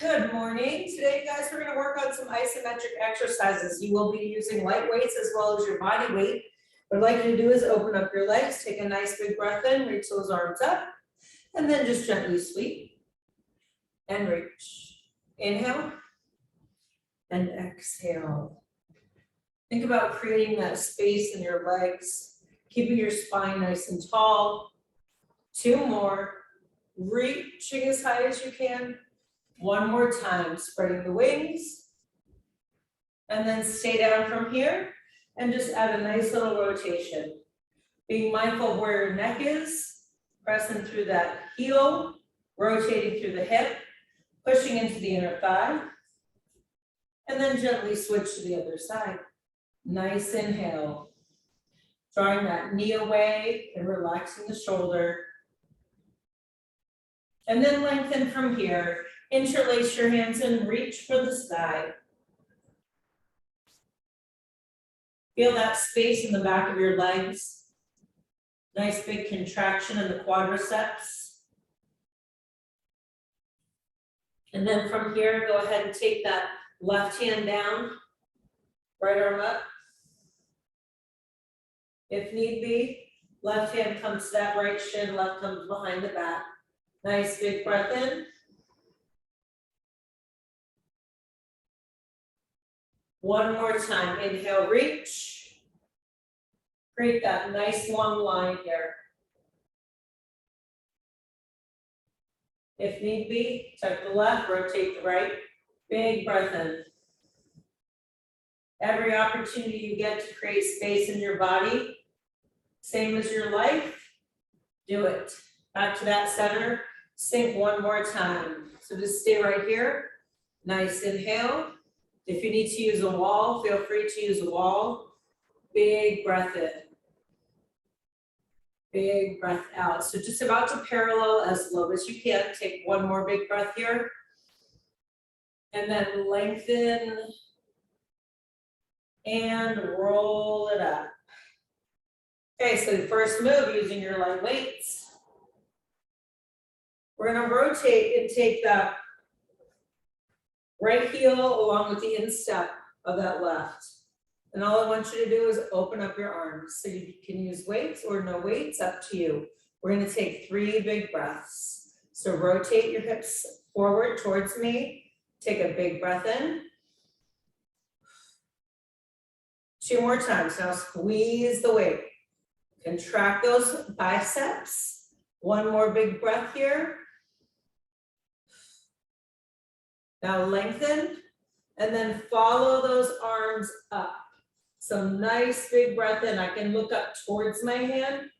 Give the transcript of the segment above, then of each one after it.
Good morning. Today, guys, we're going to work on some isometric exercises. You will be using light weights as well as your body weight. What I'd like you to do is open up your legs, take a nice big breath in, reach those arms up, and then just gently sweep and reach. Inhale and exhale. Think about creating that space in your legs, keeping your spine nice and tall. 2 more, reaching as high as you can. 1 more time, spreading the wings. And then stay down from here and just add a nice little rotation. Being mindful of where your neck is, pressing through that heel, rotating through the hip, pushing into the inner thigh. And then gently switch to the other side. Nice inhale. Drawing that knee away and relaxing the shoulder. And then lengthen from here. Interlace your hands and reach for the sky. Feel that space in the back of your legs. Nice big contraction in the quadriceps. And then from here, go ahead and take that left hand down, right arm up. If need be, left hand comes to that right shin, left comes behind the back. Nice big breath in. 1 more time, inhale, reach. Create that nice long line here. If need be, tuck the left, rotate the right. Big breath in. Every opportunity you get to create space in your body, same as your life, do it. Back to that center, sink 1 more time. So just stay right here. Nice inhale. If you need to use a wall, feel free to use a wall. Big breath in. Big breath out. So just about to parallel as low as you can. Take 1 more big breath here. And then lengthen and roll it up. Okay, so the first move using your light weights. We're going to rotate and take that right heel along with the instep of that left. And all I want you to do is open up your arms. So you can use weights or no weights, up to you. We're going to take 3 big breaths. So rotate your hips forward towards me. Take a big breath in. 2 more times. Now squeeze the weight. Contract those biceps. 1 more big breath here. Now lengthen, and then follow those arms up. So nice big breath in. I can look up towards my hand.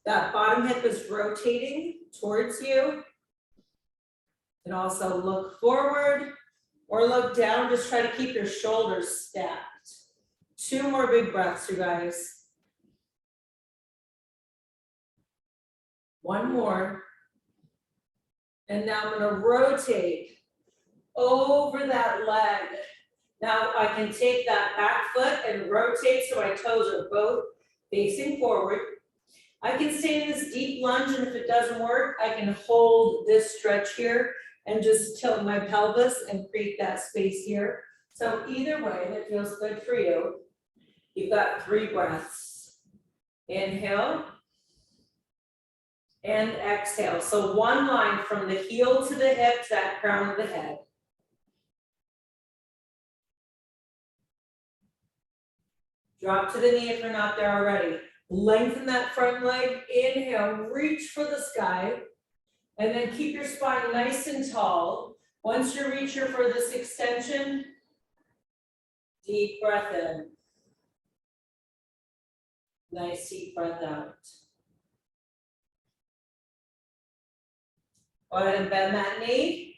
That bottom hip is rotating towards you. And also look forward or look down. Just try to keep your shoulders stacked. 2 more big breaths, you guys. 1 more. And now I'm going to rotate over that leg. Now I can take that back foot and rotate so my toes are both facing forward. I can stay in this deep lunge, and if it doesn't work, I can hold this stretch here and just tilt my pelvis and create that space here. So either way that feels good for you. You've got 3 breaths. Inhale and exhale. So 1 line from the heel to the hip to that crown of the head. Drop to the knee if you're not there already. Lengthen that front leg. Inhale, reach for the sky. And then keep your spine nice and tall. Once you reach your furthest extension, deep breath in. Nice deep breath out. Go ahead and bend that knee.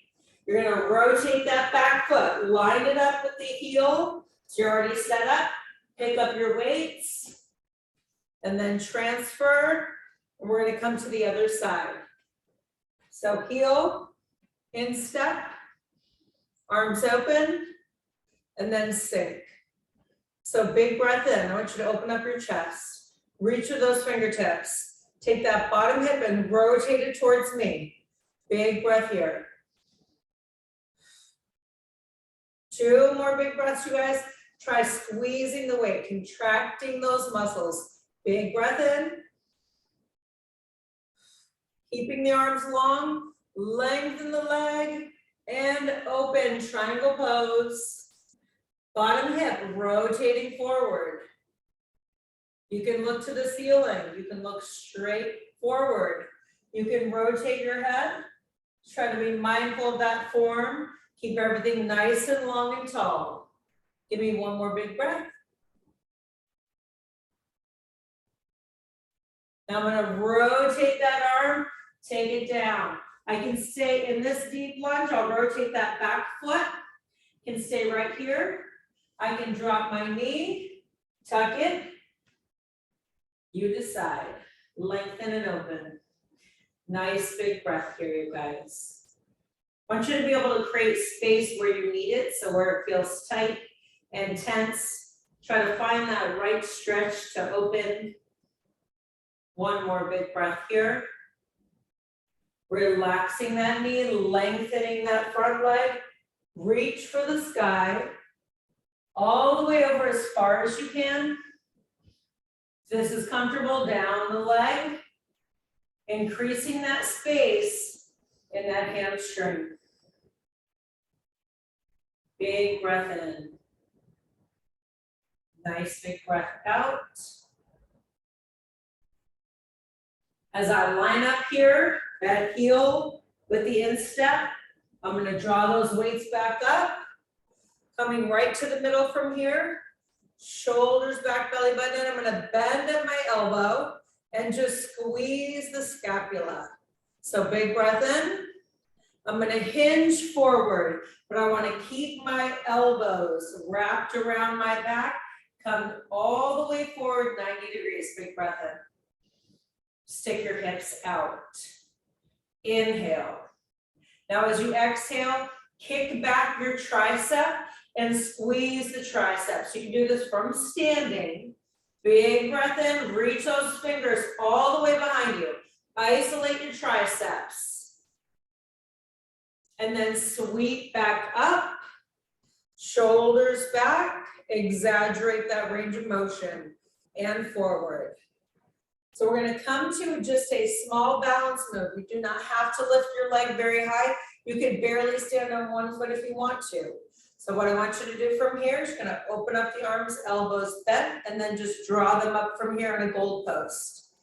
You're going to rotate that back foot. Line it up with the heel. So you're already set up. Pick up your weights. And then transfer. And we're going to come to the other side. So heel, instep, arms open, and then sink. So big breath in. I want you to open up your chest. Reach with those fingertips. Take that bottom hip and rotate it towards me. Big breath here. 2 more big breaths, you guys. Try squeezing the weight, contracting those muscles. Big breath in. Keeping the arms long, lengthen the leg, and open, triangle pose. Bottom hip rotating forward. You can look to the ceiling. You can look straight forward. You can rotate your head. Try to be mindful of that form. Keep everything nice and long and tall. Give me 1 more big breath. Now I'm gonna rotate that arm, take it down. I can stay in this deep lunge. I'll rotate that back foot. Can stay right here. I can drop my knee, tuck it. You decide. Lengthen and open. Nice big breath here, you guys. I want you to be able to create space where you need it, so where it feels tight and tense. Try to find that right stretch to open. 1 more big breath here. Relaxing that knee, lengthening that front leg. Reach for the sky. All the way over as far as you can. If this is comfortable, down the leg. Increasing that space in that hamstring. Big breath in. Nice big breath out. As I line up here, that heel with the instep, I'm going to draw those weights back up. Coming right to the middle from here. Shoulders back, belly button in. I'm going to bend at my elbow and just squeeze the scapula. So big breath in. I'm going to hinge forward, but I want to keep my elbows wrapped around my back. Come all the way forward, 90 degrees. Big breath in. Stick your hips out. Inhale. Now as you exhale, kick back your tricep and squeeze the triceps. You can do this from standing. Big breath in, reach those fingers all the way behind you. Isolate your triceps. And then sweep back up, shoulders back, exaggerate that range of motion, and forward. So we're going to come to just a small balance move. You do not have to lift your leg very high. You can barely stand on 1 foot if you want to. So what I want you to do from here is going to open up the arms, elbows bent, and then just draw them up from here in a goal post.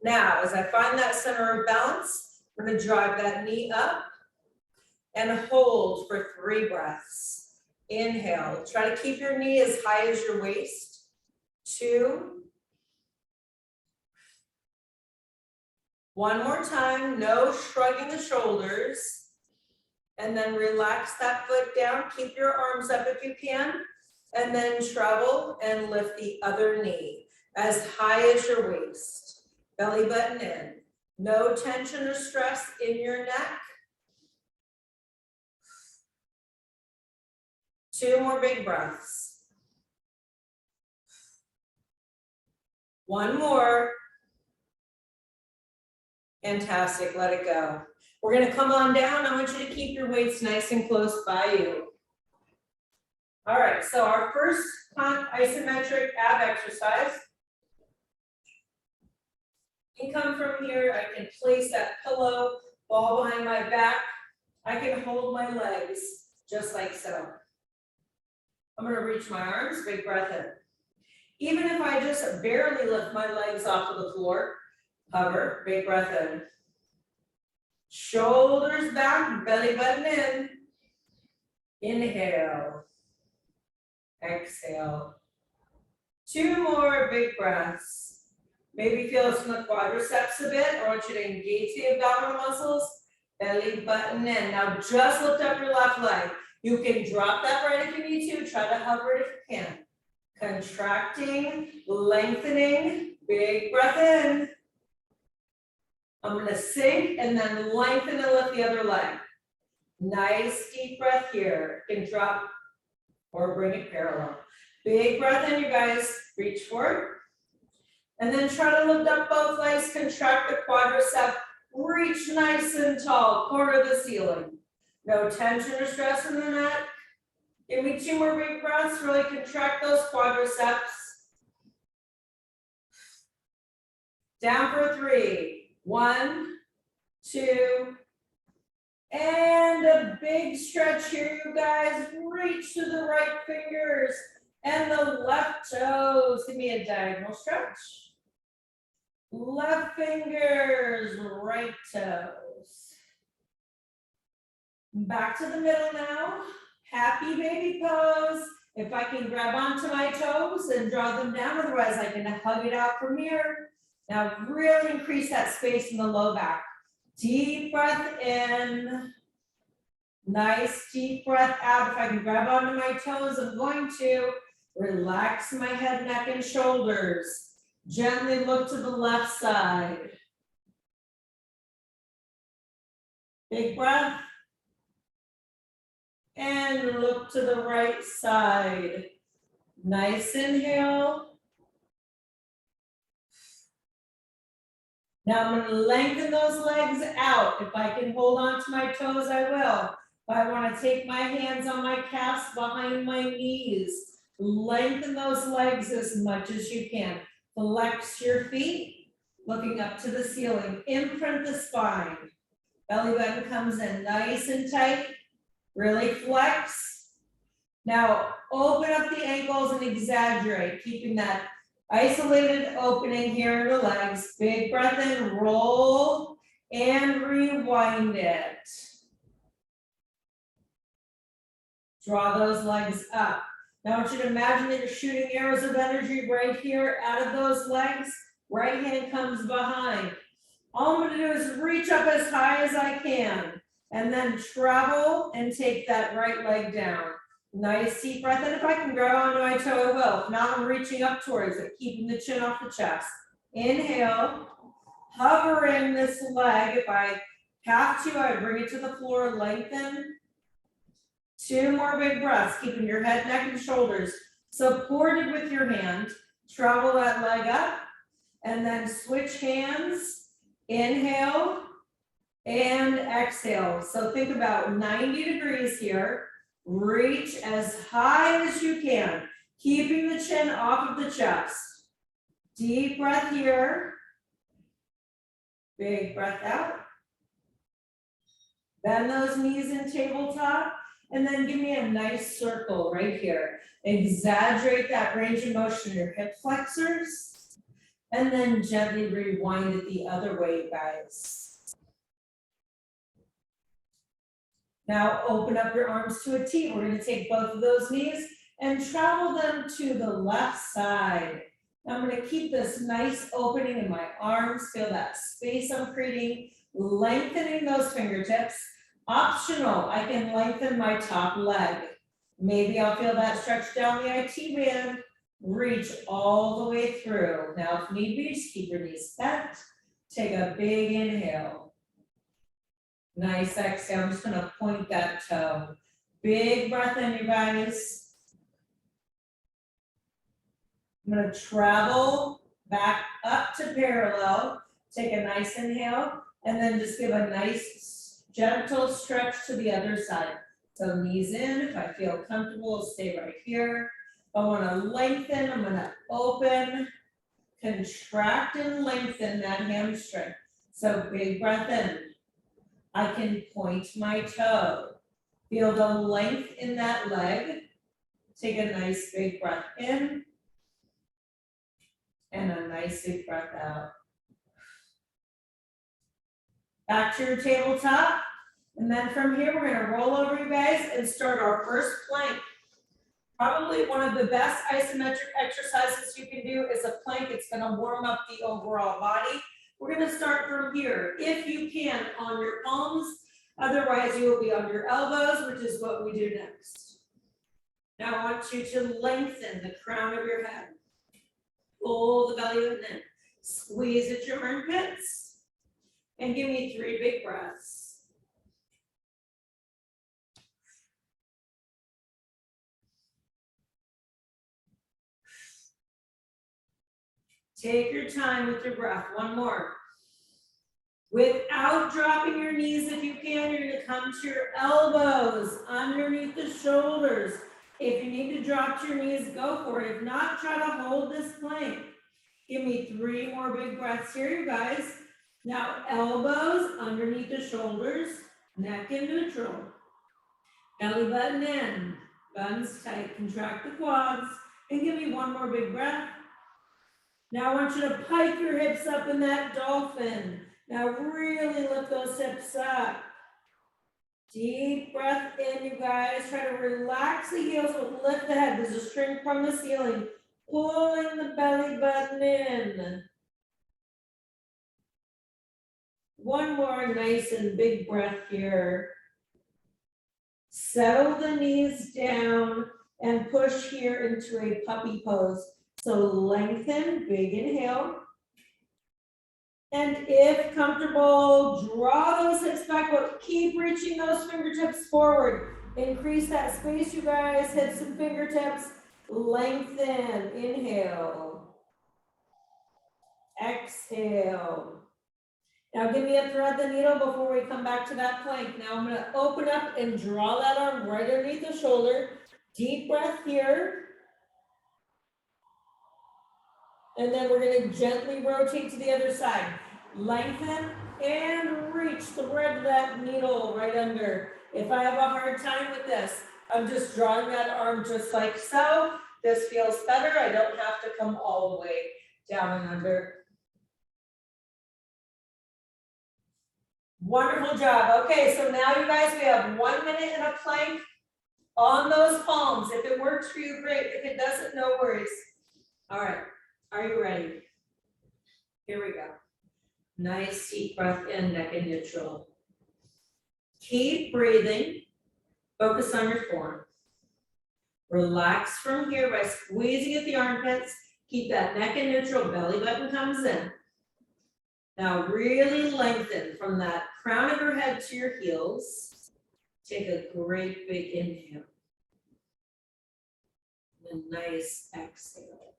Now, as I find that center of balance, I'm going to drive that knee up and hold for 3 breaths. Inhale. Try to keep your knee as high as your waist. 2. 1 more time, no shrugging the shoulders. And then relax that foot down. Keep your arms up if you can. And then travel and lift the other knee as high as your waist. Belly button in. No tension or stress in your neck. 2 more big breaths. 1 more. Fantastic, let it go. We're gonna come on down. I want you to keep your weights nice and close by you. All right, so our first isometric ab exercise. You can come from here, I can place that pillow, ball behind my back. I can hold my legs just like so. I'm gonna reach my arms, big breath in. Even if I just barely lift my legs off of the floor, hover, big breath in. Shoulders back, belly button in. Inhale. Exhale. 2 more big breaths. Maybe feel this in the quadriceps a bit. I want you to engage the abdominal muscles. Belly button in. Now just lift up your left leg. You can drop that right if you need to. Try to hover it if you can. Contracting, lengthening. Big breath in. I'm going to sink and then lengthen and lift the other leg. Nice deep breath here. You can drop or bring it parallel. Big breath in, you guys. Reach forward. And then try to lift up both legs. Contract the quadricep. Reach nice and tall. Corner the ceiling. No tension or stress in the neck. Give me 2 more big breaths, really contract those quadriceps. Down for 3. 1, 2, and a big stretch here, you guys. Reach to the right fingers and the left toes. Give me a diagonal stretch. Left fingers, right toes. Back to the middle now. Happy baby pose. If I can grab onto my toes and draw them down, otherwise I can hug it out from here. Now really increase that space in the low back. Deep breath in. Nice deep breath out. If I can grab onto my toes, I'm going to relax my head, neck, and shoulders. Gently look to the left side. Big breath. And look to the right side. Nice inhale. Now I'm going to lengthen those legs out. If I can hold on to my toes, I will. If I want to take my hands on my calves behind my knees, lengthen those legs as much as you can. Flex your feet, looking up to the ceiling. Imprint the spine. Belly button comes in nice and tight. Really flex. Now open up the ankles and exaggerate, keeping that isolated opening here in the legs. Big breath in, roll and rewind it. Draw those legs up. Now I want you to imagine that you're shooting arrows of energy right here out of those legs. Right hand comes behind. All I'm going to do is reach up as high as I can and then travel and take that right leg down. Nice deep breath, and if I can grab onto my toe, I will. If not, I'm reaching up towards it, keeping the chin off the chest. Inhale, hovering this leg. If I have to, I bring it to the floor, lengthen. 2 more big breaths, keeping your head, neck, and shoulders supported with your hand. Travel that leg up, and then switch hands. Inhale and exhale. So think about 90 degrees here. Reach as high as you can, keeping the chin off of the chest. Deep breath here. Big breath out. Bend those knees in tabletop, and then give me a nice circle right here. Exaggerate that range of motion in your hip flexors, and then gently rewind it the other way, guys. Now open up your arms to a T. We're going to take both of those knees and travel them to the left side. Now I'm going to keep this nice opening in my arms. Feel that space I'm creating, lengthening those fingertips. Optional, I can lengthen my top leg. Maybe I'll feel that stretch down the IT band. Reach all the way through. Now if need be, just keep your knees bent. Take a big inhale. Nice exhale, I'm just going to point that toe. Big breath in, you guys. I'm going to travel back up to parallel. Take a nice inhale, and then just give a nice gentle stretch to the other side. So knees in, if I feel comfortable, I'll stay right here. If I want to lengthen, I'm going to open, contract and lengthen that hamstring. So big breath in. I can point my toe. Feel the length in that leg. Take a nice big breath in. And a nice big breath out. Back to your tabletop. And then from here, we're going to roll over, you guys, and start our first plank. Probably one of the best isometric exercises you can do is a plank. It's going to warm up the overall body. We're going to start from here, if you can, on your palms. Otherwise, you will be on your elbows, which is what we do next. Now I want you to lengthen the crown of your head. Pull the belly button in. Squeeze at your armpits. And give me 3 big breaths. Take your time with your breath. One more. Without dropping your knees, if you can, you're going to come to your elbows underneath the shoulders. If you need to drop to your knees, go for it. If not, try to hold this plank. Give me 3 more big breaths here, you guys. Now, elbows underneath the shoulders, neck in neutral. Belly button in, buttons tight, contract the quads, and give me 1 more big breath. Now I want you to pike your hips up in that dolphin. Now really lift those hips up. Deep breath in, you guys. Try to relax the heels, but lift the head. There's a string from the ceiling. Pulling the belly button in. 1 more nice and big breath here. Settle the knees down and push here into a puppy pose. So lengthen, big inhale. And if comfortable, draw those hips back, but keep reaching those fingertips forward. Increase that space, you guys. Hips and fingertips. Lengthen. Inhale. Exhale. Now give me a thread the needle before we come back to that plank. Now I'm going to open up and draw that arm right underneath the shoulder. Deep breath here. And then we're going to gently rotate to the other side. Lengthen and reach, thread that needle right under. If I have a hard time with this, I'm just drawing that arm just like so. This feels better. I don't have to come all the way down and under. Wonderful job. Okay, so now you guys, we have 1 minute in a plank on those palms. If it works for you, great. If it doesn't, no worries. All right. Are you ready? Here we go. Nice deep breath in, neck in neutral. Keep breathing. Focus on your form. Relax from here by squeezing at the armpits. Keep that neck in neutral, belly button comes in. Now really lengthen from that crown of your head to your heels. Take a great big inhale. And a nice exhale.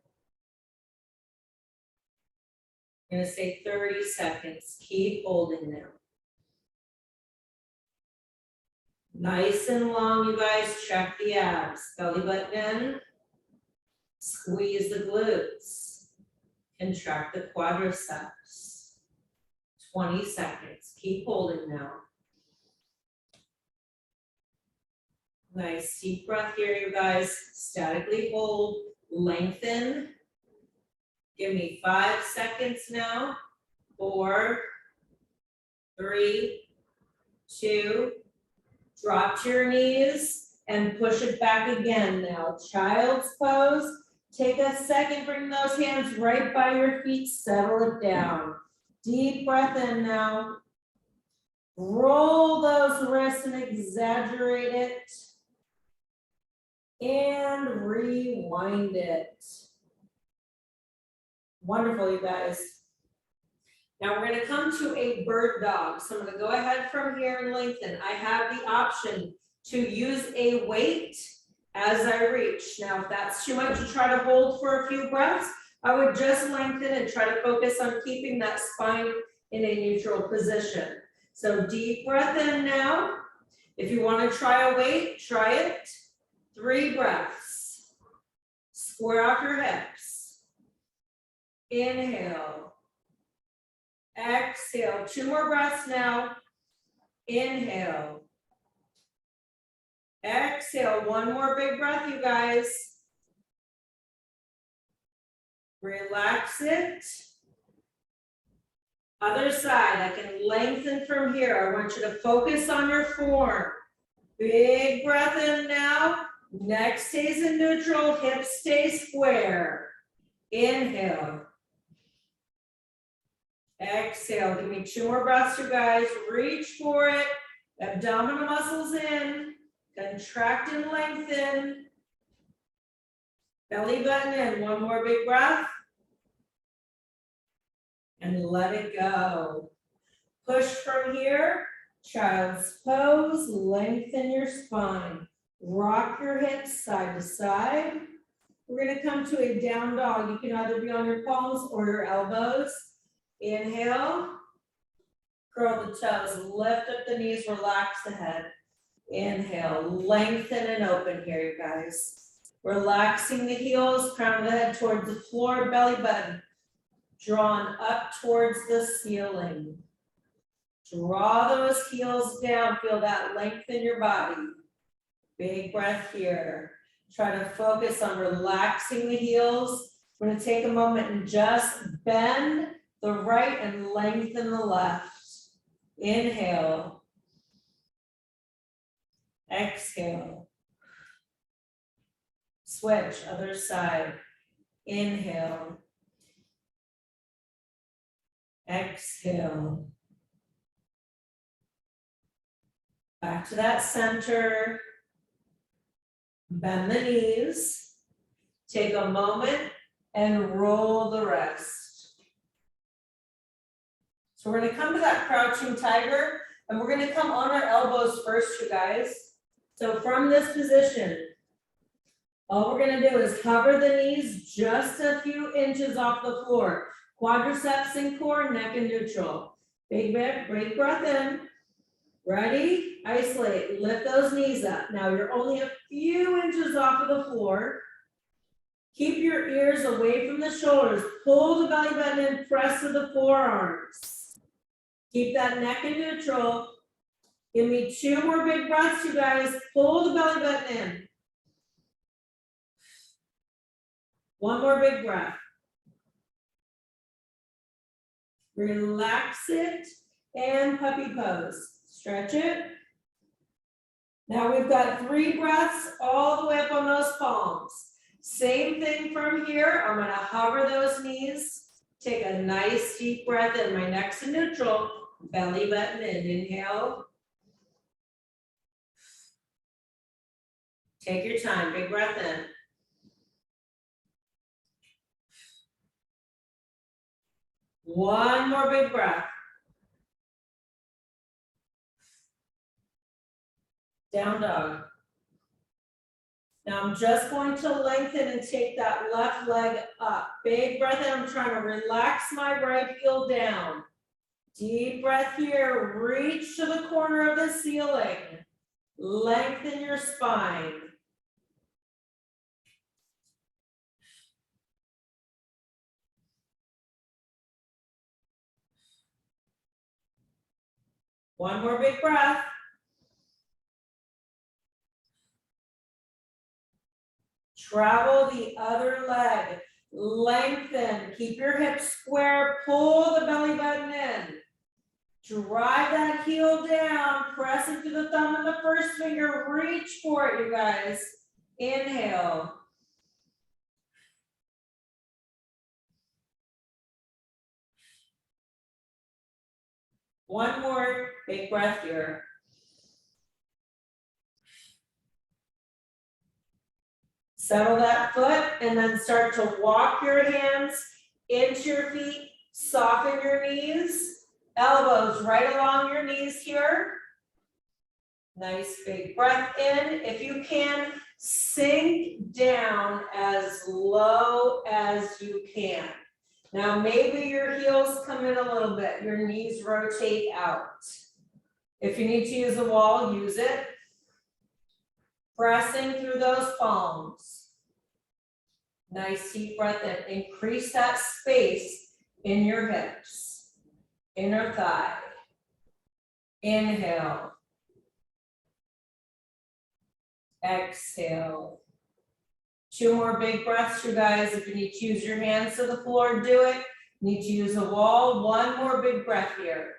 I'm going to say 30 seconds. Keep holding now. Nice and long, you guys. Check the abs. Belly button in. Squeeze the glutes. Contract the quadriceps. 20 seconds. Keep holding now. Nice deep breath here, you guys. Statically hold. Lengthen. Give me 5 seconds now. 4, 3, 2, drop to your knees and push it back again now. Child's pose. Take a second, bring those hands right by your feet, settle it down. Deep breath in now. Roll those wrists and exaggerate it. And rewind it. Wonderful, you guys. Now we're going to come to a bird dog. So I'm going to go ahead from here and lengthen. I have the option to use a weight as I reach. Now, if that's too much to try to hold for a few breaths, I would just lengthen and try to focus on keeping that spine in a neutral position. So deep breath in now. If you want to try a weight, try it. 3 breaths. Square off your hips. Inhale. Exhale. 2 more breaths now. Inhale. Exhale. 1 more big breath, you guys. Relax it. Other side. I can lengthen from here. I want you to focus on your form. Big breath in now. Neck stays in neutral. Hips stay square. Inhale. Exhale. Give me 2 more breaths, you guys. Reach for it. Abdominal muscles in. Contract and lengthen. Belly button in. 1 more big breath. And let it go. Push from here. Child's pose. Lengthen your spine. Rock your hips side to side. We're going to come to a down dog. You can either be on your palms or your elbows. Inhale. Curl the toes. Lift up the knees. Relax the head. Inhale, lengthen and open here, you guys. Relaxing the heels, crown of the head towards the floor, belly button drawn up towards the ceiling. Draw those heels down, feel that length in your body. Big breath here. Try to focus on relaxing the heels. We're gonna take a moment and just bend the right and lengthen the left. Inhale. Exhale. Switch, other side. Inhale. Exhale. Back to that center. Bend the knees. Take a moment and roll the rest. So we're gonna come to that crouching tiger, and we're gonna come on our elbows first, you guys. So from this position, all we're gonna do is hover the knees just a few inches off the floor. Quadriceps and core, neck and neutral. Big breath, break breath in. Ready? Isolate, lift those knees up. Now you're only a few inches off of the floor. Keep your ears away from the shoulders. Pull the belly button in, press to the forearms. Keep that neck in neutral. Give me 2 more big breaths, you guys. Pull the belly button in. 1 more big breath. Relax it and puppy pose. Stretch it. Now we've got 3 breaths all the way up on those palms. Same thing from here. I'm gonna hover those knees. Take a nice deep breath in. My neck's in neutral. Belly button in. Inhale. Take your time. Big breath in. One more big breath. Down dog. Now I'm just going to lengthen and take that left leg up. Big breath in. I'm trying to relax my right heel down. Deep breath here. Reach to the corner of the ceiling. Lengthen your spine. One more big breath. Travel the other leg. Lengthen. Keep your hips square. Pull the belly button in. Drive that heel down. Press into the thumb and the first finger. Reach for it, you guys. Inhale. One more big breath here. Settle that foot and then start to walk your hands into your feet. Soften your knees. Elbows right along your knees here. Nice big breath in. If you can, sink down as low as you can. Now maybe your heels come in a little bit. Your knees rotate out. If you need to use a wall, use it. Pressing through those palms. Nice deep breath in. Increase that space in your hips. Inner thigh. Inhale. Exhale. 2 more big breaths, you guys. If you need to use your hands to the floor, do it. Need to use a wall. 1 more big breath here.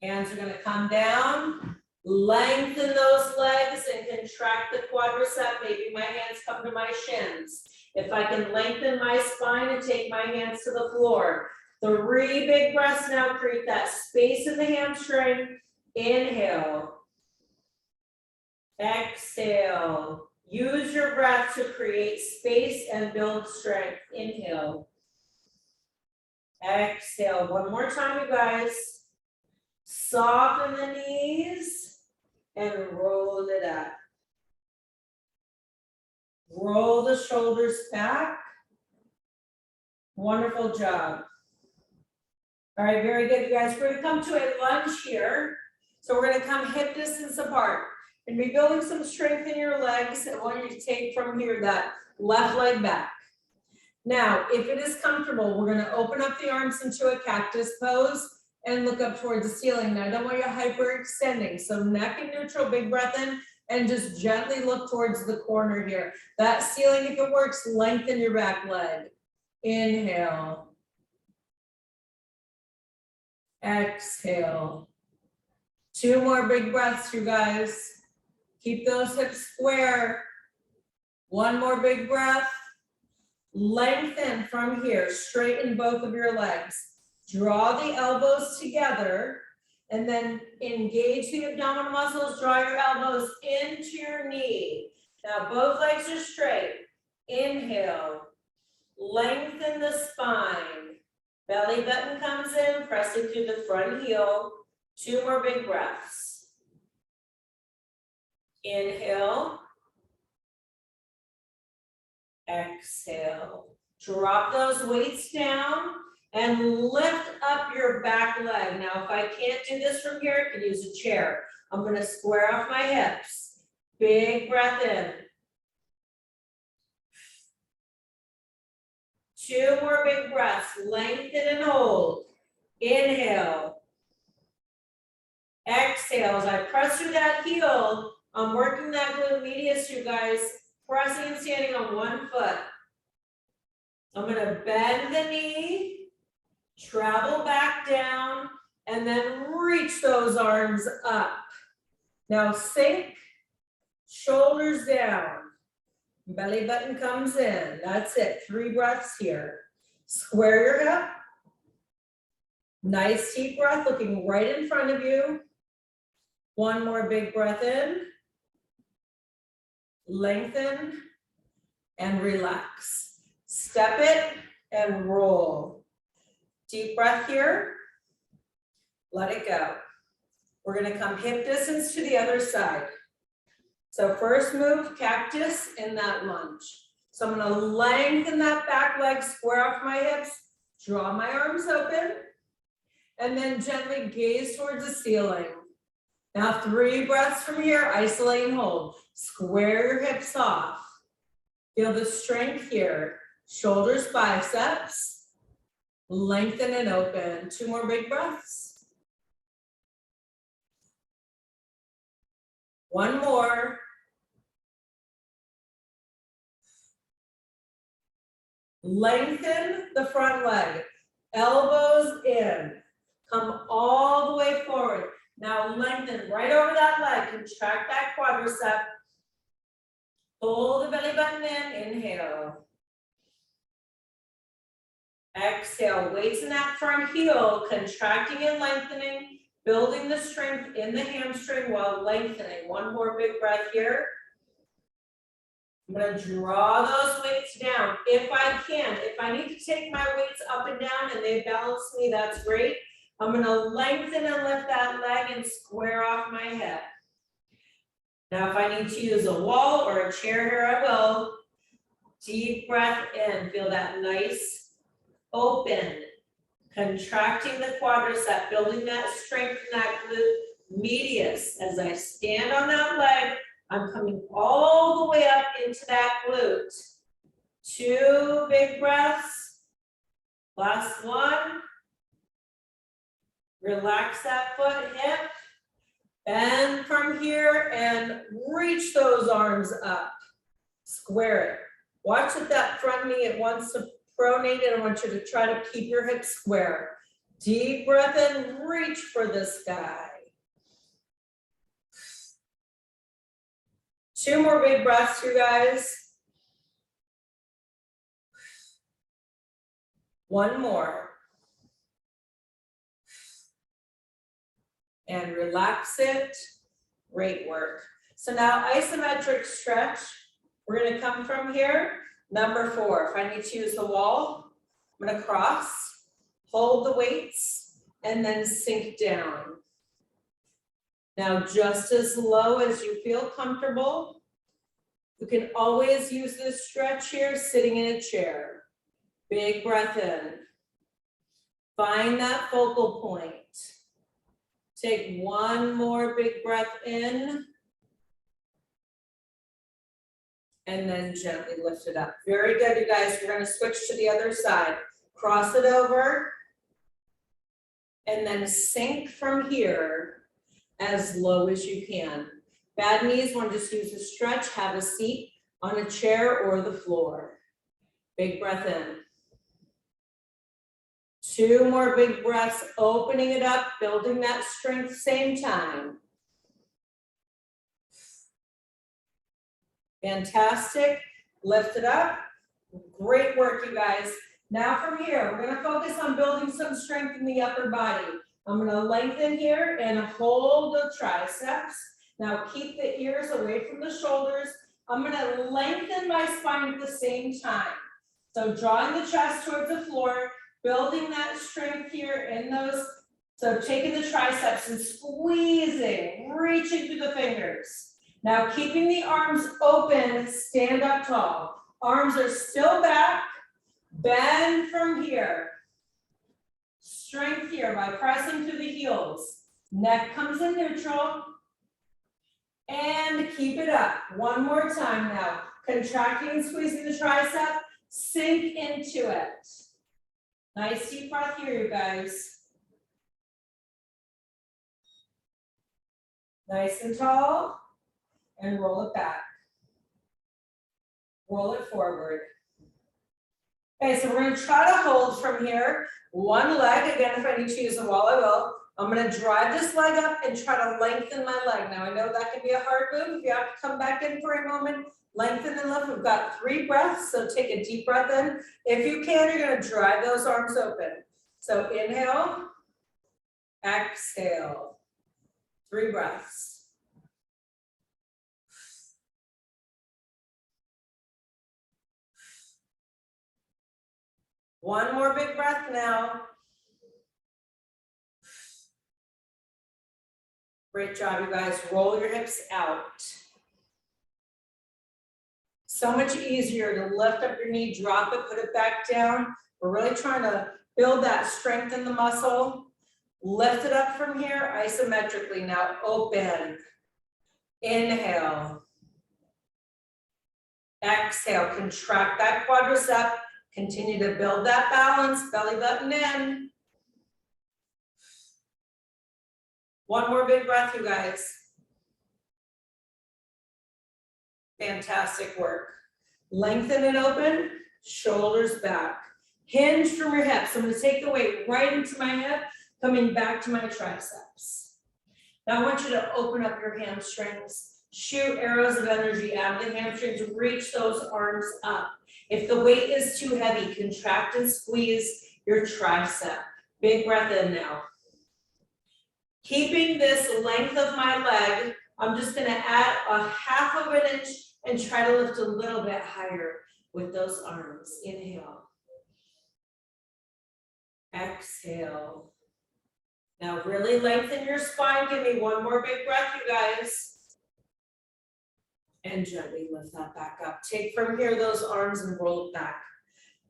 Hands are going to come down. Lengthen those legs and contract the quadricep. Maybe my hands come to my shins. If I can lengthen my spine and take my hands to the floor. 3 big breaths now. Create that space in the hamstring. Inhale. Exhale. Use your breath to create space and build strength. Inhale. Exhale. 1 more time, you guys. Soften the knees and roll it up. Roll the shoulders back. Wonderful job. All right, very good, you guys. We're going to come to a lunge here. So we're gonna come hip distance apart. And be building some strength in your legs. I want you to take from here that left leg back. Now, if it is comfortable, we're gonna open up the arms into a cactus pose and look up towards the ceiling. Now, I don't want you hyperextending. So neck and neutral, big breath in, and just gently look towards the corner here. That ceiling, if it works, lengthen your back leg. Inhale. Exhale. 2 more big breaths, you guys. Keep those hips square. 1 more big breath. Lengthen from here, straighten both of your legs. Draw the elbows together and then engage the abdominal muscles, draw your elbows into your knee. Now both legs are straight. Inhale, lengthen the spine. Belly button comes in, pressing through the front heel. 2 more big breaths. Inhale. Exhale. Drop those weights down and lift up your back leg. Now, if I can't do this from here, I can use a chair. I'm gonna square off my hips. Big breath in. 2 more big breaths. Lengthen and hold. Inhale. Exhale. As I press through that heel, I'm working that glute medius, you guys. Pressing and standing on 1 foot. I'm gonna bend the knee, travel back down, and then reach those arms up. Now sink, shoulders down, belly button comes in. That's it, 3 breaths here. Square your hip. Nice deep breath, looking right in front of you. 1 more big breath in. Lengthen and relax. Step it and roll. Deep breath here. Let it go. We're gonna come hip distance to the other side. So first move, cactus in that lunge. So I'm gonna lengthen that back leg, square off my hips, draw my arms open, and then gently gaze towards the ceiling. Now 3 breaths from here, isolate and hold. Square your hips off. Feel the strength here. Shoulders, biceps. Lengthen and open. 2 more big breaths. 1 more. Lengthen the front leg. Elbows in. Come all the way forward. Now lengthen right over that leg. Contract that quadricep. Pull the belly button in. Inhale. Exhale. Weights in that front heel. Contracting and lengthening. Building the strength in the hamstring while lengthening. 1 more big breath here. I'm going to draw those weights down if I can. If I need to take my weights up and down and they balance me, that's great. I'm going to lengthen and lift that leg and square off my hip. Now, if I need to use a wall or a chair here, I will. Deep breath in. Feel that nice open. Contracting the quadricep, building that strength in that glute medius. As I stand on that leg, I'm coming all the way up into that glute. 2 big breaths. Last one. Relax that foot, hip. Bend from here and reach those arms up. Square it. Watch that that front knee, it wants to pronate, and I want you to try to keep your hips square. Deep breath in, reach for the sky. 2 more big breaths, you guys. 1 more. And relax it. Great work. So now isometric stretch. We're going to come from here. Number 4. If I need to use the wall, I'm going to cross, hold the weights, and then sink down. Now, just as low as you feel comfortable. You can always use this stretch here sitting in a chair. Big breath in. Find that focal point. Take one more big breath in. And then gently lift it up. Very good, you guys. We're gonna switch to the other side. Cross it over. And then sink from here as low as you can. Bad knees, want to just use a stretch, have a seat on a chair or the floor. Big breath in. 2 more big breaths, opening it up, building that strength, same time. Fantastic, lift it up. Great work, you guys. Now from here, we're gonna focus on building some strength in the upper body. I'm gonna lengthen here and hold the triceps. Now keep the ears away from the shoulders. I'm gonna lengthen my spine at the same time. So drawing the chest towards the floor, building that strength here in those. So taking the triceps and squeezing, reaching through the fingers. Now keeping the arms open, stand up tall. Arms are still back, bend from here. Strength here by pressing through the heels. Neck comes in neutral. And keep it up. One more time now. Contracting and squeezing the tricep, sink into it. Nice deep breath here, you guys. Nice and tall. And roll it back. Roll it forward. Okay, so we're gonna try to hold from here. One leg, again, if I need to use the wall, I will. I'm gonna drive this leg up and try to lengthen my leg. Now I know that can be a hard move. If you have to come back in for a moment, lengthen and lift. We've got 3 breaths, so take a deep breath in. If you can, you're gonna drive those arms open. So inhale, exhale, 3 breaths. One more big breath now. Great job, you guys. Roll your hips out. So much easier to lift up your knee, drop it, put it back down. We're really trying to build that strength in the muscle. Lift it up from here, isometrically. Now open. Inhale. Exhale, contract that quadricep. Continue to build that balance, belly button in. One more big breath, you guys. Fantastic work. Lengthen and open, shoulders back. Hinge from your hips. I'm gonna take the weight right into my hip, coming back to my triceps. Now I want you to open up your hamstrings. Shoot arrows of energy out of the hamstrings, reach those arms up. If the weight is too heavy, contract and squeeze your tricep. Big breath in now. Keeping this length of my leg, I'm just gonna add a 1/2 of an inch and try to lift a little bit higher with those arms. Inhale. Exhale. Now really lengthen your spine. Give me one more big breath, you guys. And gently lift that back up. Take from here those arms and roll it back.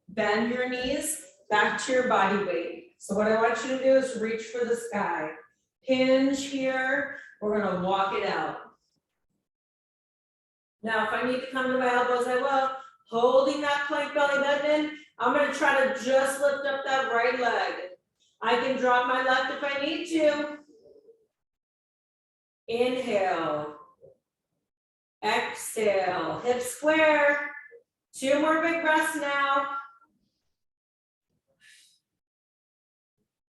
Bend your knees back to your body weight. So what I want you to do is reach for the sky. Hinge here. We're gonna walk it out. Now, if I need to come to my elbows, I will. Holding that plank belly button in, I'm gonna try to just lift up that right leg. I can drop my left if I need to. Inhale. Exhale, hip square. 2 more big breaths now.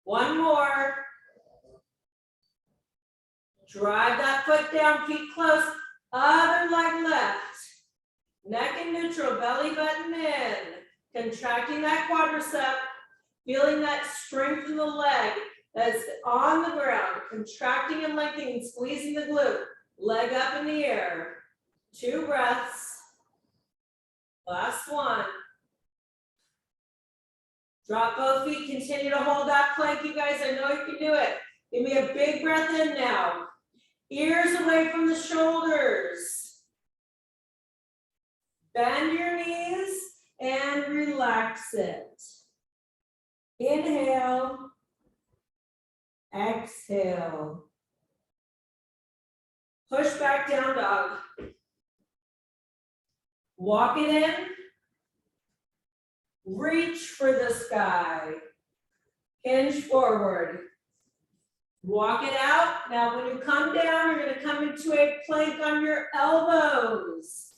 1 more. Drive that foot down, feet close. Other leg left. Neck in neutral, belly button in. Contracting that quadricep. Feeling that strength in the leg that's on the ground. Contracting and lengthening, squeezing the glute. Leg up in the air. 2 breaths. Last 1. Drop both feet, continue to hold that plank, you guys. I know you can do it. Give me a big breath in now. Ears away from the shoulders. Bend your knees and relax it. Inhale. Exhale. Push back down dog. Walk it in. Reach for the sky. Hinge forward. Walk it out. Now when you come down, you're going to come into a plank on your elbows.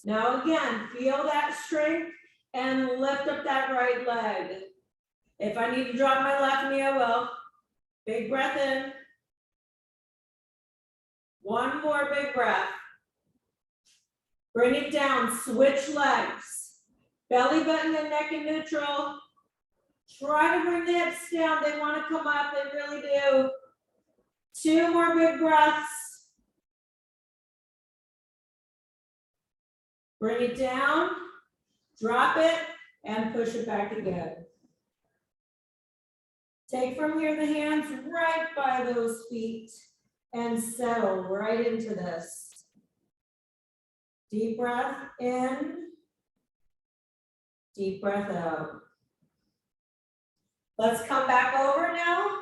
Now again, feel that strength and lift up that right leg. If I need to drop my left knee, I will. Big breath in. One more big breath. Bring it down, switch legs. Belly button and neck in neutral. Try to bring the hips down. They want to come up, they really do. 2 more big breaths. Bring it down, drop it, and push it back again. Take from here the hands right by those feet and settle right into this. Deep breath in, deep breath out. Let's come back over now.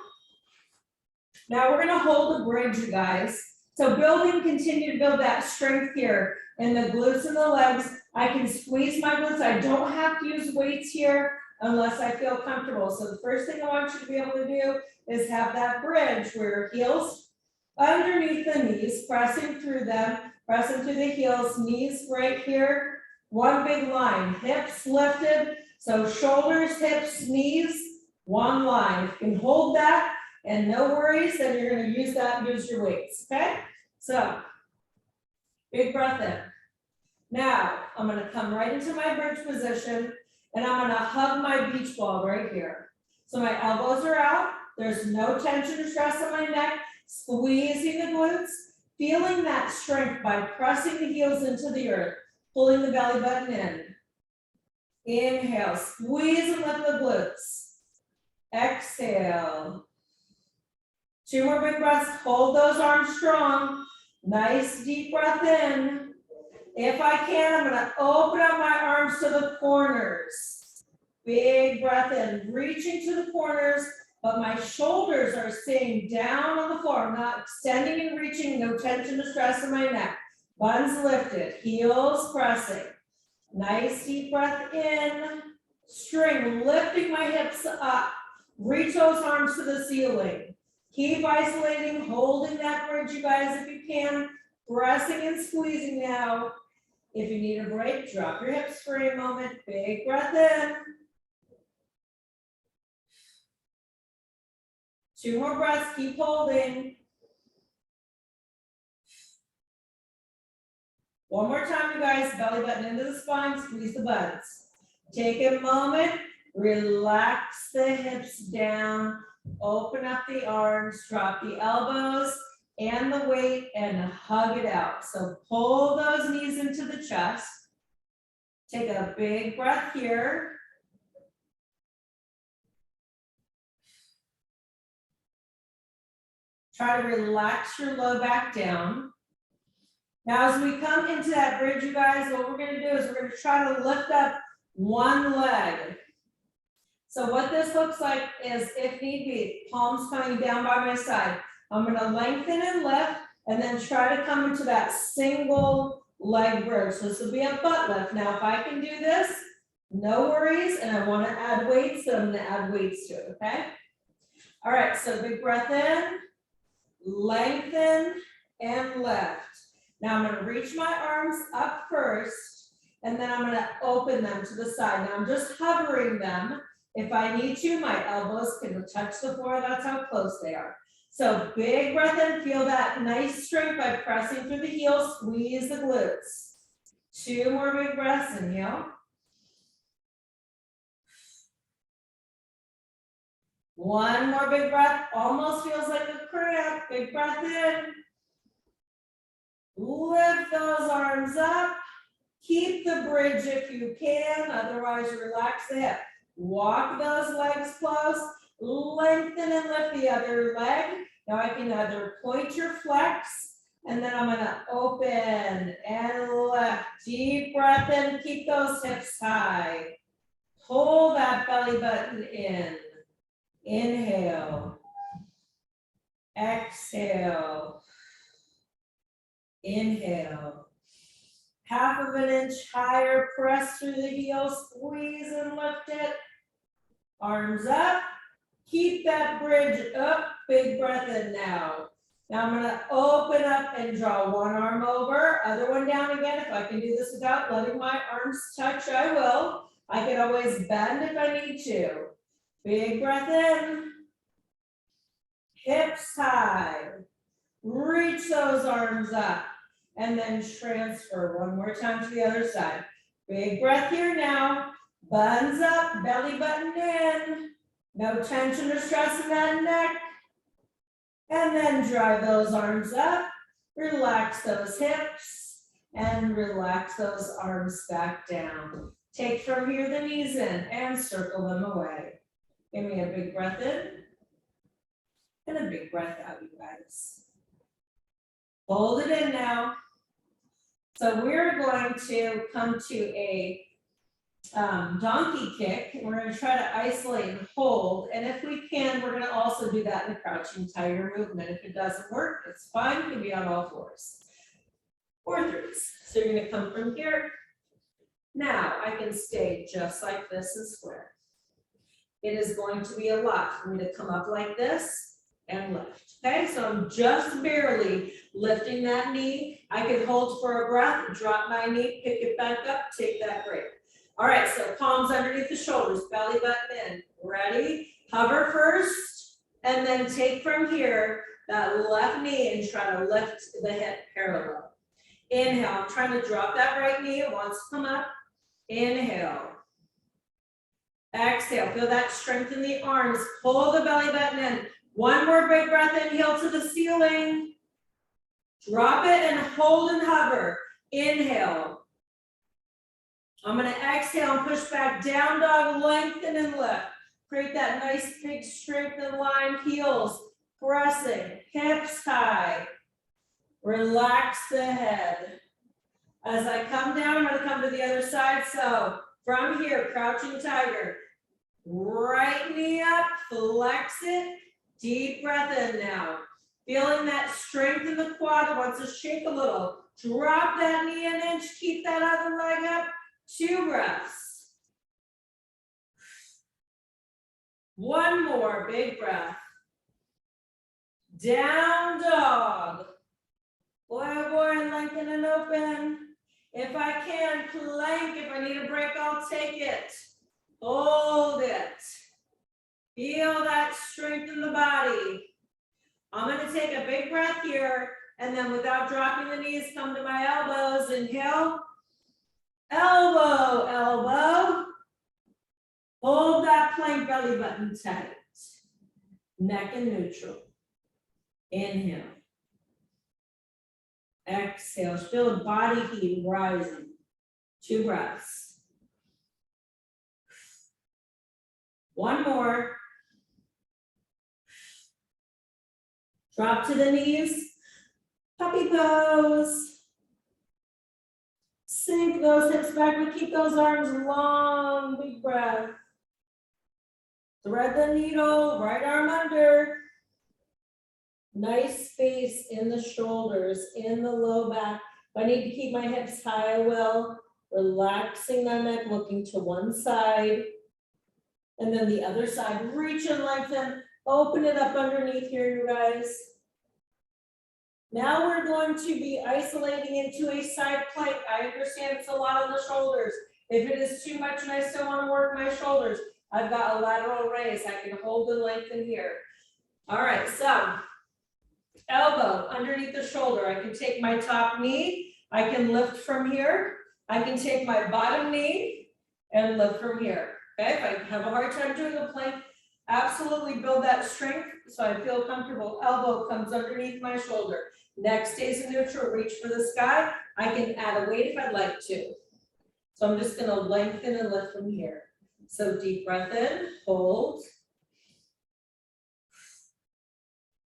Now we're gonna hold the bridge, you guys. So continue to build that strength here in the glutes and the legs. I can squeeze my glutes. I don't have to use weights here unless I feel comfortable. So the first thing I want you to be able to do is have that bridge where heels underneath the knees, pressing through them, pressing through the heels, knees right here. One big line, hips lifted. So shoulders, hips, knees, one line. If you can hold that and no worries, then you're going to use that and use your weights, okay? So big breath in. Now I'm going to come right into my bridge position and I'm going to hug my beach ball right here. So my elbows are out. There's no tension or stress on my neck. Squeezing the glutes, feeling that strength by pressing the heels into the earth, pulling the belly button in. Inhale, squeeze and lift the glutes. Exhale. 2 more big breaths. Hold those arms strong. Nice deep breath in. If I can, I'm going to open up my arms to the corners. Big breath in, reaching to the corners, but my shoulders are staying down on the floor. I'm not extending and reaching, no tension or stress in my neck. Buns lifted, heels pressing. Nice deep breath in. String, lifting my hips up. Reach those arms to the ceiling. Keep isolating, holding that bridge, you guys, if you can. Pressing and squeezing now. If you need a break, drop your hips for a moment. Big breath in. 2 more breaths, keep holding. 1 more time, you guys, belly button into the spine, squeeze the buns. Take a moment, relax the hips down, open up the arms, drop the elbows and the weight and hug it out. So pull those knees into the chest. Take a big breath here. Try to relax your low back down. Now, as we come into that bridge, you guys, what we're gonna do is we're gonna try to lift up one leg. So what this looks like is, if need be, palms coming down by my side. I'm gonna lengthen and lift, and then try to come into that single leg bridge. So this will be a butt lift. Now, if I can do this, no worries, and I wanna add weights, so I'm gonna add weights to it, okay? All right, so big breath in, lengthen, and lift. Now I'm gonna reach my arms up first, and then I'm gonna open them to the side. Now I'm just hovering them. If I need to, my elbows can touch the floor, that's how close they are. So big breath in, feel that nice strength by pressing through the heels, squeeze the glutes. 2 more big breaths, inhale. 1 more big breath, almost feels like a cramp. Big breath in. Lift those arms up. Keep the bridge if you can, otherwise relax the hip. Walk those legs close, lengthen and lift the other leg. Now I can either point or flex, and then I'm gonna open and lift. Deep breath in, keep those hips high. Pull that belly button in. Inhale. Exhale. Inhale. Half of an inch higher, press through the heels, squeeze and lift it. Arms up. Keep that bridge up. Big breath in now. Now I'm gonna open up and draw one arm over, other one down again. If I can do this without letting my arms touch, I will. I can always bend if I need to. Big breath in. Hips high. Reach those arms up. And then transfer one more time to the other side. Big breath here now. Buns up, belly button in. No tension or stress in that neck. And then drive those arms up. Relax those hips. And relax those arms back down. Take from here the knees in and circle them away. Give me a big breath in. And a big breath out, you guys. Hold it in now. So we're going to come to a donkey kick. We're going to try to isolate and hold. And if we can, we're going to also do that in the crouching tiger movement. If it doesn't work, it's fine. You can be on all fours. 4 threes. So you're going to come from here. Now I can stay just like this and square. It is going to be a lot for me to come up like this and lift. Okay, so I'm just barely lifting that knee. I can hold for a breath, drop my knee, pick it back up, take that break. All right, so palms underneath the shoulders, belly button in. Ready? Hover first, and then take from here that left knee and try to lift the hip parallel. Inhale, I'm trying to drop that right knee. It wants to come up. Inhale. Exhale, feel that strength in the arms. Pull the belly button in. One more big breath, inhale to the ceiling. Drop it and hold and hover. Inhale. I'm gonna exhale and push back, down dog, lengthen and lift. Create that nice big strengthened line, heels pressing, hips high. Relax the head. As I come down, I'm gonna come to the other side. So from here, crouching tiger. Right knee up, flex it. Deep breath in now. Feeling that strength in the quad, wants to shake a little. Drop that knee an inch, keep that other leg up. 2 breaths. One more, big breath. Down dog. Boy, oh boy, and lengthen and open. If I can, plank. If I need a break, I'll take it. Hold it. Feel that strength in the body. I'm going to take a big breath here, and then without dropping the knees, come to my elbows. Inhale. Elbow, elbow. Hold that plank, belly button tight. Neck in neutral. Inhale. Exhale. Feel body heat rising. 2 breaths. One more. Drop to the knees. Puppy pose. Sink those hips back, but keep those arms long. Big breath. Thread the needle, right arm under. Nice space in the shoulders, in the low back. If I need to keep my hips high, I will. Relaxing my neck, looking to one side. And then the other side, reach and lengthen. Open it up underneath here, you guys. Now we're going to be isolating into a side plank. I understand it's a lot on the shoulders. If it is too much and I still want to work my shoulders, I've got a lateral raise. I can hold and lengthen here. All right, so elbow underneath the shoulder. I can take my top knee. I can lift from here. I can take my bottom knee and lift from here. Okay, if I have a hard time doing a plank, absolutely build that strength so I feel comfortable. Elbow comes underneath my shoulder. Neck stays in neutral, reach for the sky. I can add a weight if I'd like to. So I'm just gonna lengthen and lift from here. So deep breath in, hold.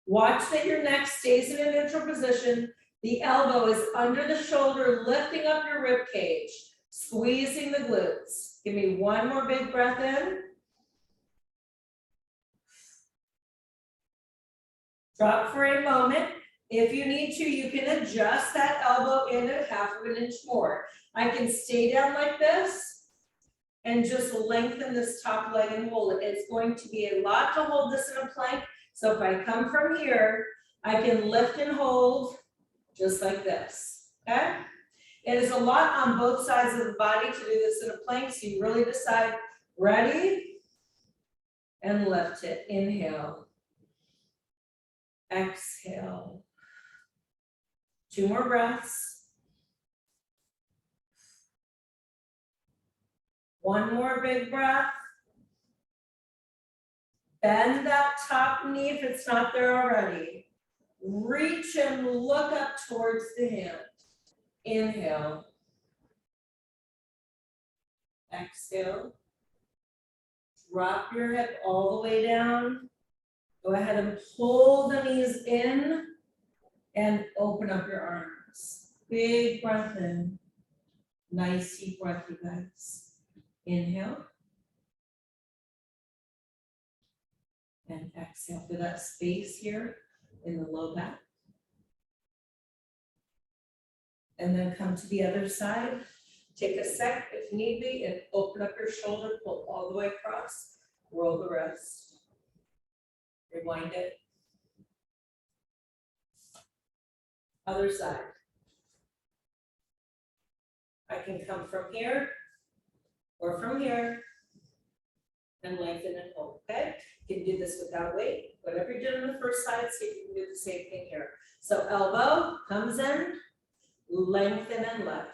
Watch that your neck stays in a neutral position. The elbow is under the shoulder, lifting up your rib cage, squeezing the glutes. Give me one more big breath in. Drop for a moment. If you need to, you can adjust that elbow in a half of an inch more. I can stay down like this and just lengthen this top leg and hold it. It's going to be a lot to hold this in a plank. So if I come from here, I can lift and hold just like this, okay? It is a lot on both sides of the body to do this in a plank, so you really decide, ready, and lift it. Inhale, exhale. 2 more breaths. 1 more big breath. Bend that top knee if it's not there already. Reach and look up towards the hand. Inhale. Exhale. Drop your hip all the way down. Go ahead and pull the knees in and open up your arms. Big breath in. Nice deep breath, you guys. Inhale. And exhale. Feel that space here in the low back. And then come to the other side. Take a sec if need be and open up your shoulder, pull all the way across, roll the wrist. Rewind it. Other side. I can come from here or from here and lengthen and hold, okay? You can do this without weight. Whatever you did on the first side, see if you can do the same thing here. So elbow comes in, lengthen and lift.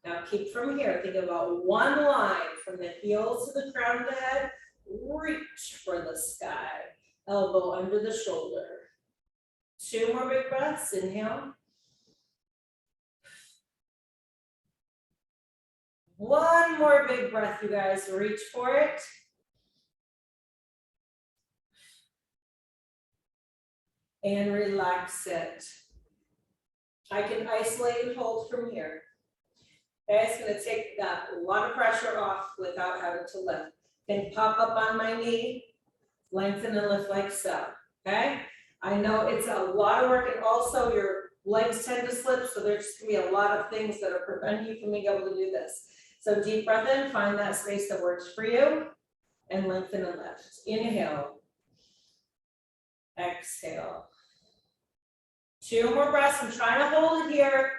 Now keep from here. Think about one line from the heels to the crown of the head. Reach for the sky. Elbow under the shoulder. 2 more big breaths. Inhale. 1 more big breath, you guys. Reach for it. And relax it. I can isolate and hold from here. Okay, it's going to take that a lot of pressure off without having to lift. Then pop up on my knee, lengthen and lift like so. Okay, I know it's a lot of work, and also your legs tend to slip, so there's going to be a lot of things that are preventing you from being able to do this. So deep breath in, find that space that works for you, and lengthen and lift. Inhale, exhale. 2 more breaths. I'm trying to hold it here.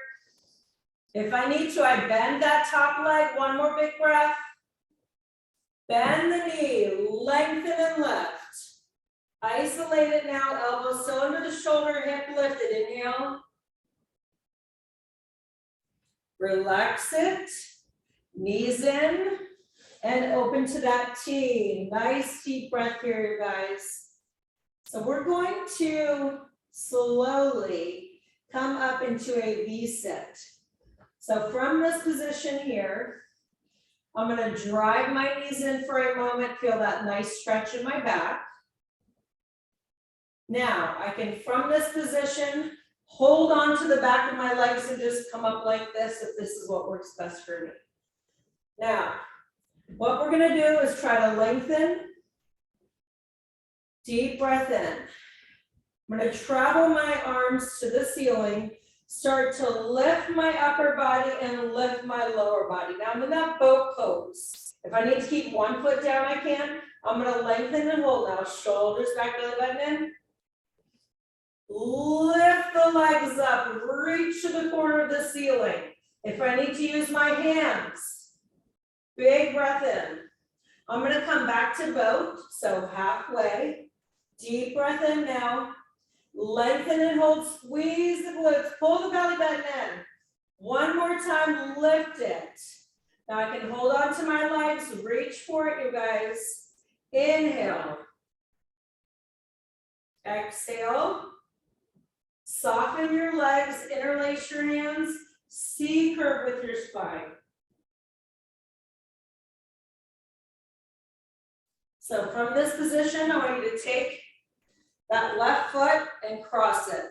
If I need to, I bend that top leg. 1 more big breath. Bend the knee, lengthen and lift. Isolate it now, elbow still under the shoulder, hip lifted. Inhale. Relax it. Knees in and open to that T. Nice deep breath here, you guys. So we're going to slowly come up into a V-sit. So from this position here, I'm going to drive my knees in for a moment, feel that nice stretch in my back. Now, I can, from this position, hold on to the back of my legs and just come up like this if this is what works best for me. Now, what we're going to do is try to lengthen. Deep breath in. I'm going to travel my arms to the ceiling. Start to lift my upper body and lift my lower body. Now I'm in that boat pose. If I need to keep 1 foot down, I can. I'm going to lengthen and hold now. Shoulders back, belly button in. Lift the legs up. Reach to the corner of the ceiling. If I need to use my hands, big breath in. I'm going to come back to boat, so halfway. Deep breath in now. Lengthen and hold, squeeze the glutes, pull the belly button in. 1 more time, lift it. Now I can hold on to my legs, reach for it, you guys. Inhale. Exhale. Soften your legs, interlace your hands, C curve with your spine. So from this position, I want you to take that left foot and cross it.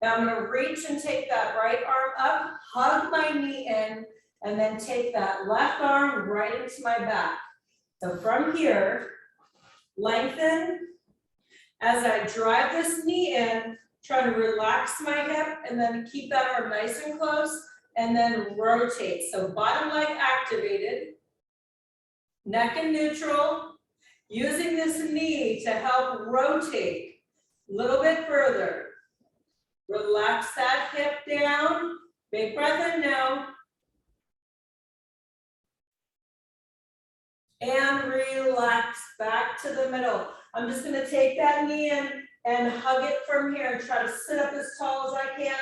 Now I'm going to reach and take that right arm up, hug my knee in, and then take that left arm right into my back. So from here, lengthen, As I drive this knee in, try to relax my hip and then keep that arm nice and close and then rotate. So bottom leg activated, neck in neutral, using this knee to help rotate a little bit further. Relax that hip down, big breath in now. And relax back to the middle. I'm just gonna take that knee in and hug it from here. Try to sit up as tall as I can.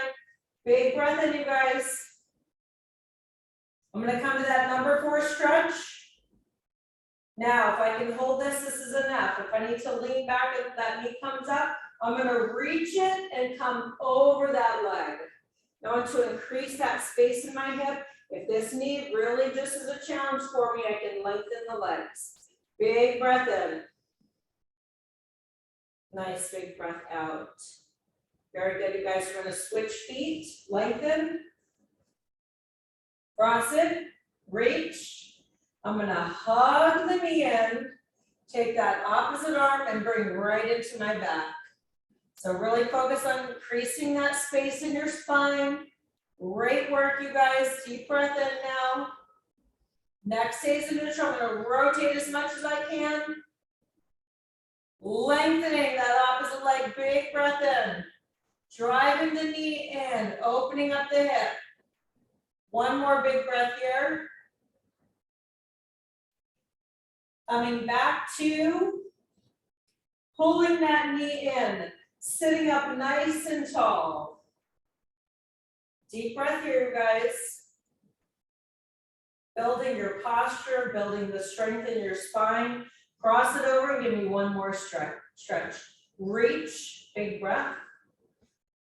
Big breath in, you guys. I'm gonna come to that number 4 stretch. Now, if I can hold this, this is enough. If I need to lean back and that knee comes up, I'm gonna reach it and come over that leg. Now I want to increase that space in my hip. If this knee really just is a challenge for me, I can lengthen the legs. Big breath in. Nice big breath out. Very good, you guys. We're gonna switch feet, lengthen, cross it, reach. I'm gonna hug the knee in, take that opposite arm and bring right into my back. So really focus on increasing that space in your spine. Great work, you guys. Deep breath in now. Neck stays in neutral. I'm gonna rotate as much as I can. Lengthening that opposite leg, big breath in. Driving the knee in, opening up the hip. One more big breath here. Coming back to pulling that knee in, sitting up nice and tall. Deep breath here, you guys. Building your posture, building the strength in your spine. Cross it over and give me one more stretch. Reach, big breath.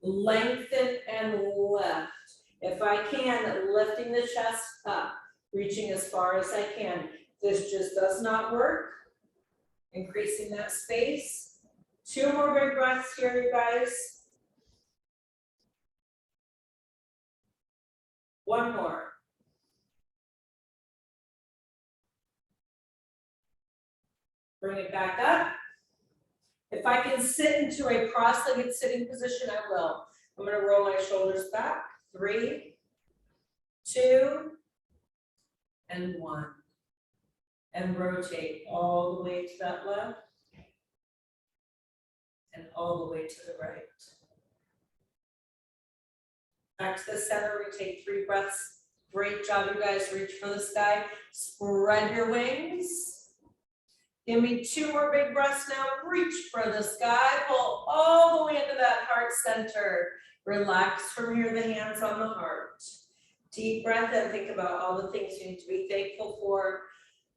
Lengthen and lift. If I can, lifting the chest up, reaching as far as I can. This just does not work. Increasing that space. 2 more big breaths here, you guys. One more. Bring it back up. If I can sit into a cross-legged sitting position, I will. I'm going to roll my shoulders back. 3, 2, and 1. And rotate all the way to that left and all the way to the right. Back to the center, we take 3 breaths. Great job, you guys. Reach for the sky. Spread your wings. Give me 2 more big breaths now. Reach for the sky. Pull all the way into that heart center. Relax from here, the hands on the heart. Deep breath in. Think about all the things you need to be thankful for.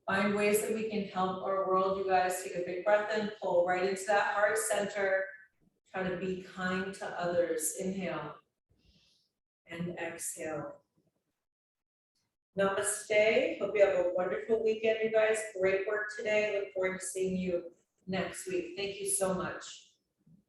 Find ways that we can help our world, you guys. Take a big breath in, pull right into that heart center. Try to be kind to others. Inhale and exhale. Namaste. Hope you have a wonderful weekend, you guys. Great work today. Look forward to seeing you next week. Thank you so much.